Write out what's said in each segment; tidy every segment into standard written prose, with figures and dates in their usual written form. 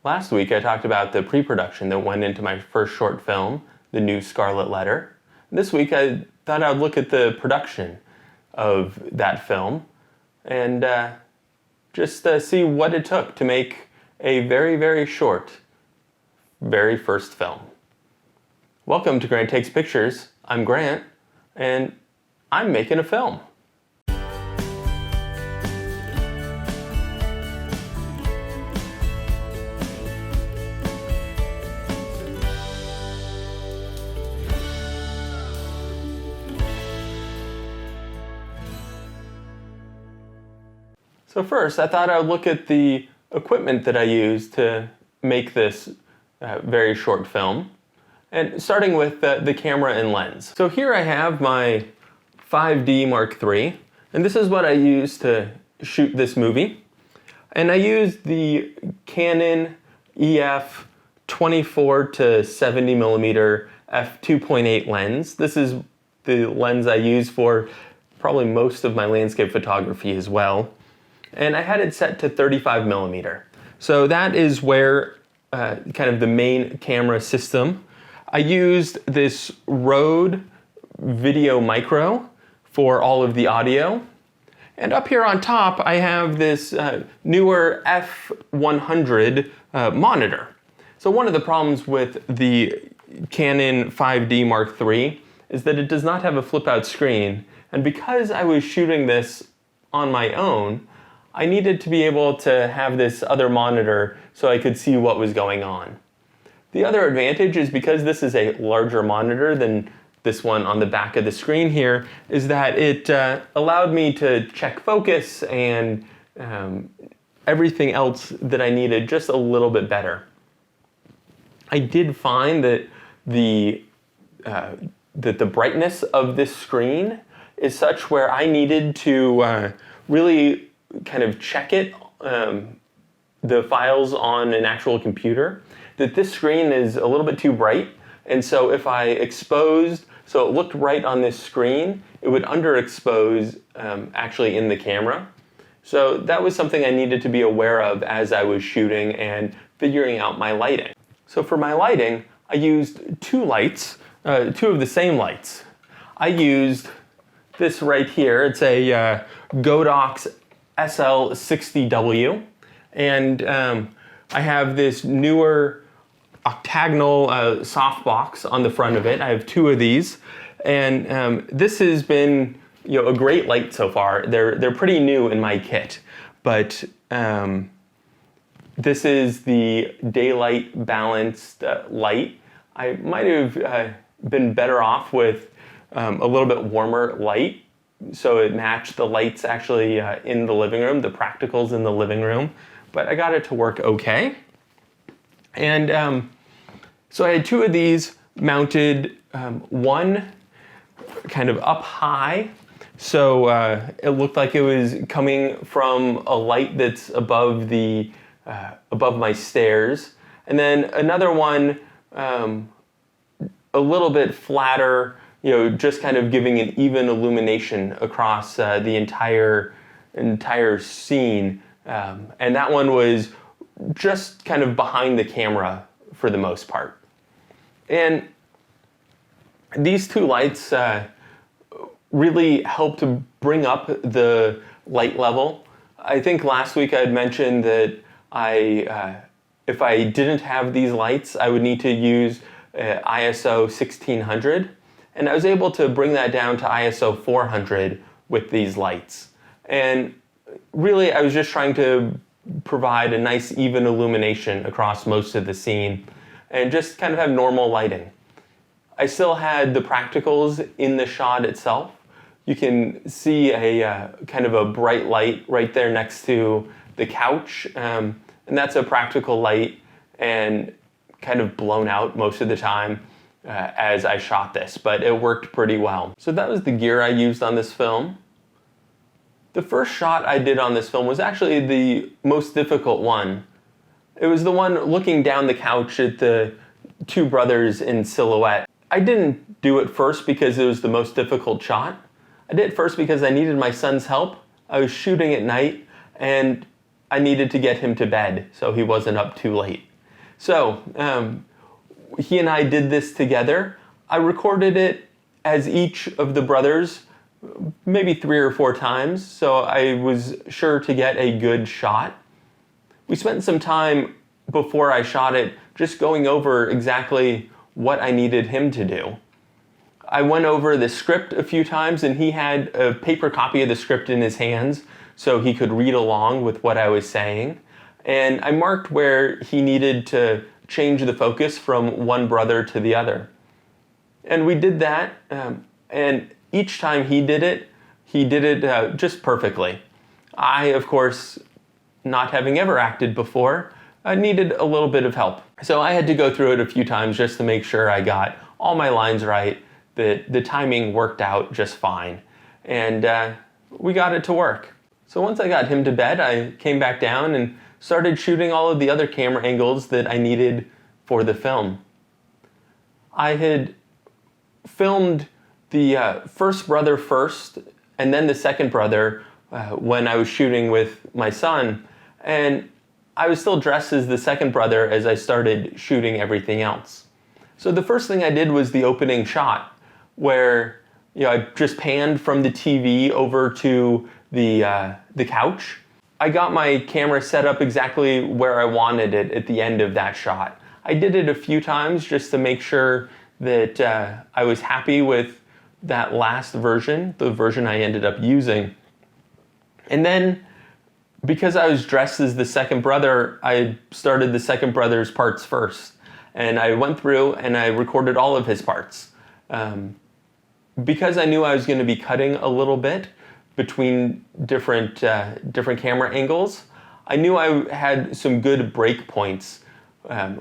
Last week I talked about the pre-production that went into my first short film, the new Scarlet Letter. This week I thought I would look at the production of that film and just see what it took to make a very, very short, very first film. Welcome to Grant Takes Pictures. I'm Grant, and I'm making a film. So first, I thought I would look at the equipment that I used to make this very short film, and starting with the camera and lens. So here I have my 5D Mark III, and this is what I used to shoot this movie. And I used the Canon EF 24 to 70 millimeter f2.8 lens. This is the lens I use for probably most of my landscape photography as well. And I had it set to 35 millimeter. So that is where kind of the main camera system. I used this Rode Video Micro for all of the audio. And up here on top, I have this newer F100 monitor. So one of the problems with the Canon 5D Mark III is that it does not have a flip out screen. And because I was shooting this on my own, I needed to be able to have this other monitor so I could see what was going on. The other advantage is because this is a larger monitor than this one on the back of the screen here, is that it allowed me to check focus and everything else that I needed just a little bit better. I did find that the brightness of this screen is such where I needed to really kind of check it, the files on an actual computer, that this screen is a little bit too bright. And so if I exposed, so it looked right on this screen, it would underexpose actually in the camera. So that was something I needed to be aware of as I was shooting and figuring out my lighting. So for my lighting, I used two lights, two of the same lights. I used this right here. It's a Godox SL60W, and I have this newer octagonal softbox on the front of it. I have two of these, and this has been a great light so far. They're pretty new in my kit, but this is the daylight balanced light. I might have been better off with a little bit warmer light, so it matched the lights actually in the living room, the practicals in the living room, but I got it to work okay. And so I had two of these mounted, one kind of up high, so it looked like it was coming from a light that's above my stairs, and then another one a little bit flatter, just kind of giving an even illumination across the entire scene. And that one was just kind of behind the camera for the most part. And these two lights really helped to bring up the light level. I think last week I had mentioned that if I didn't have these lights, I would need to use ISO 1600. And I was able to bring that down to ISO 400 with these lights. And really, I was just trying to provide a nice even illumination across most of the scene and just kind of have normal lighting. I still had the practicals in the shot itself. You can see a kind of a bright light right there next to the couch. And that's a practical light and kind of blown out most of the time as I shot this, but it worked pretty well. So that was the gear I used on this film. The first shot I did on this film was actually the most difficult one. It was the one looking down the couch at the two brothers in silhouette. I didn't do it first because it was the most difficult shot. I did it first because I needed my son's help. I was shooting at night and I needed to get him to bed so he wasn't up too late. So he and I did this together. I recorded it as each of the brothers maybe 3 or 4 times, so I was sure to get a good shot. We spent some time before I shot it just going over exactly what I needed him to do. I went over the script a few times, and he had a paper copy of the script in his hands so he could read along with what I was saying. And I marked where he needed to change the focus from one brother to the other. And we did that, and each time he did it just perfectly. I, of course, not having ever acted before, needed a little bit of help. So I had to go through it a few times just to make sure I got all my lines right, that the timing worked out just fine. And we got it to work. So once I got him to bed, I came back down and started shooting all of the other camera angles that I needed for the film. I had filmed the first brother first, and then the second brother when I was shooting with my son, and I was still dressed as the second brother as I started shooting everything else. So the first thing I did was the opening shot, where I just panned from the TV over to the couch. I got my camera set up exactly where I wanted it at the end of that shot. I did it a few times just to make sure that I was happy with that last version, the version I ended up using. And then, because I was dressed as the second brother, I started the second brother's parts first. And I went through and I recorded all of his parts. Because I knew I was going to be cutting a little bit between different camera angles, I knew I had some good break points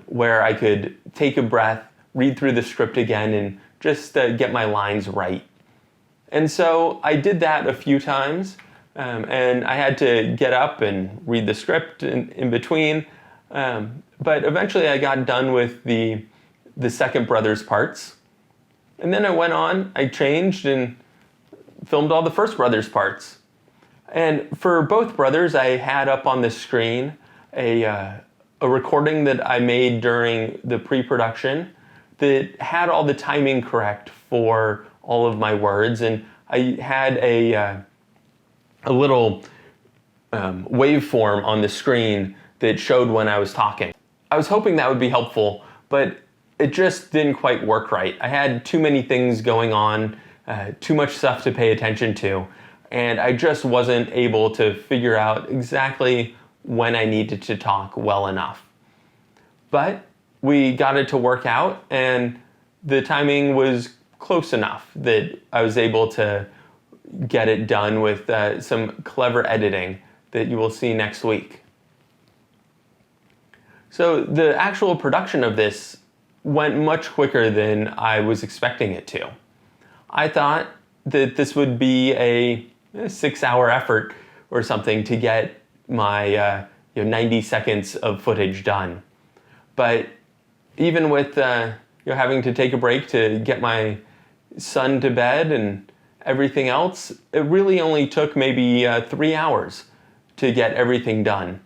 where I could take a breath, read through the script again, and just get my lines right. And so I did that a few times, and I had to get up and read the script in between. But eventually I got done with the second brother's parts. And then I went on, I changed and filmed all the first brother's parts. And for both brothers, I had up on the screen a recording that I made during the pre-production that had all the timing correct for all of my words. And I had a little waveform on the screen that showed when I was talking. I was hoping that would be helpful, but it just didn't quite work right. I had too many things going on, too much stuff to pay attention to, and I just wasn't able to figure out exactly when I needed to talk well enough. But we got it to work out, and the timing was close enough that I was able to get it done with some clever editing that you will see next week. So the actual production of this went much quicker than I was expecting it to. I thought that this would be a 6-hour effort or something to get my 90 seconds of footage done. But even with having to take a break to get my son to bed and everything else, it really only took maybe 3 hours to get everything done.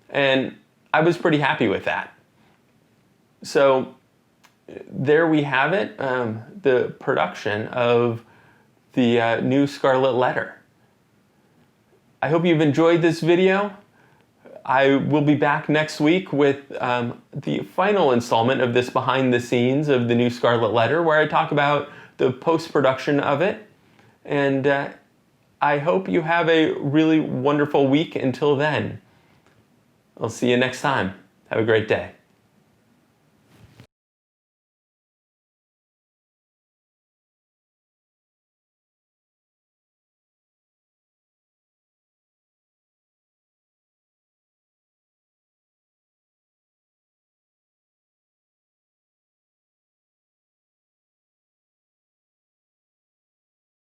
And I was pretty happy with that. So there we have it, the production of the new Scarlet Letter. I hope you've enjoyed this video. I will be back next week with the final installment of this behind the scenes of the new Scarlet Letter, where I talk about the post-production of it. And I hope you have a really wonderful week until then. I'll see you next time. Have a great day.